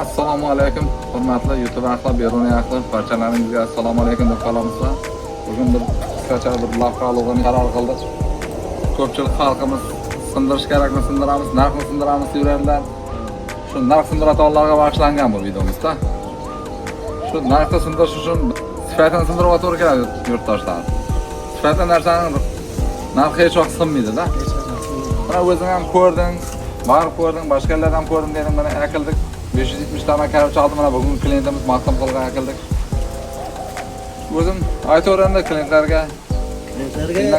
Assalomu alaykum, hurmatli YouTube ahli, Beruniy ahli, barchalaringizga assalomu alaykum deb qolamiz. Bugun bir qisqacha bir lavhalarni qaror qildik. Ko'pchilik xalqimiz sindirish kerakmi, sindiramiz, narxni sindiramiz deyveradilar. Shu narx sindiratoqlarga bag'ishlangan bu videomizda. Shu narxni sindirish uchun sifatini sindirib o'tirish kerak yurtdoshlar. Sifatli narsaning narxi hech vaqt sinmaydi-da. Mana o'zing ham ko'rding, barib ko'rding, boshqalar ham ko'rdim dedim, mana akildik. 570 tane karab çaldım, mana bugun klientimiz maqtam qilgan akildik. O'zim aytaveranda klientlarga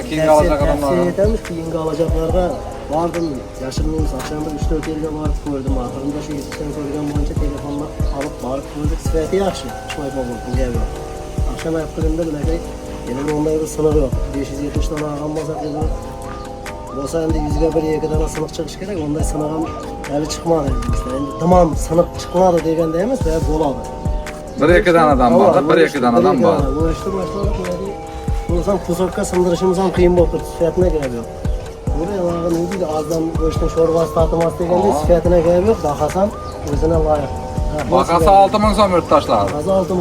keyingi olacak adamlarga aytamiz, keyingi olacaklarga bordim. Yashirmaymiz, akşamda 3-4 yilga borib ko'rdim. Oxirimda shu YouTube'dan ko'rgan bo'yicha telefonlar olib borib ko'rdik. Sifati yaxshi. Tushmayman bo'ldim, gap yo'q. Akşam aytqarimda bunaqa yana onday bir sınır yo'q. 570 tane olgan bo'lsa, bo'lsa endi 100 ga 1-2 dana sınık chiqish kerak. Onday sınık ham hali chiqmadi. Endi tamam sınık chiqmadi deganda emas, bo'ladi. 1-2 danadan bor, 1-2 danadan bor. Bu işte başladık. Bo'lsam kusokka sindirishimiz ham qiyin bo'lib turibdi, sifatına gap yo'q. Buni yana nima deydi, azdan go'shtning sho'rvasi tatimas deganda sifatına gap yo'q, bahasam o'zine loyiq. Bahası 6000 so'm yurtdoshlar.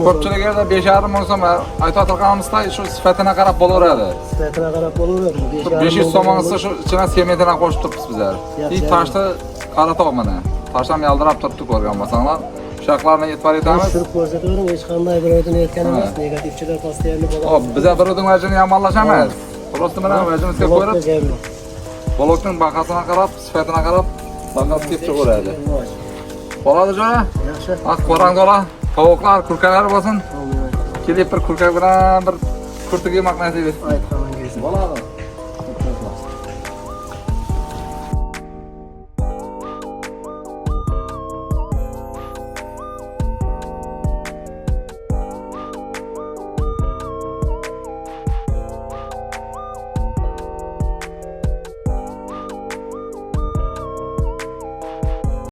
Ko'pchilik yerda 5500 so'm aytayotganimizda shu sifatına qarab bo'laveradi. Sifatına qarab bo'laveradi. 500 so'm olsa shu ichine sementini qo'shib turibmiz bizlar. Toshni qaratoq mana. Tosh ham yaldirab turibdi ko'rgan bo'lsanglar. Shaqlarni e'tibor etamiz. Tushirib ko'rsatavering, hech qanday birovdan aytgan emas, negativchilar postoyanli bo'ladi. Hop, biz birovning vajini yomonlashamiz. Prosta mana vajimizga ko'rib, bolokning bahasini qarab, sifatini qarab, bahasi kelib chiqaveradi. Bo'ladi jo'ra? Yaxshi. Qorang dola, tovuqlar, kurkalar bo'lsin. Kelib bir kurka bilan bir kurtiga yemoq nasib etsin. Aytganingiz. Bo'ladi.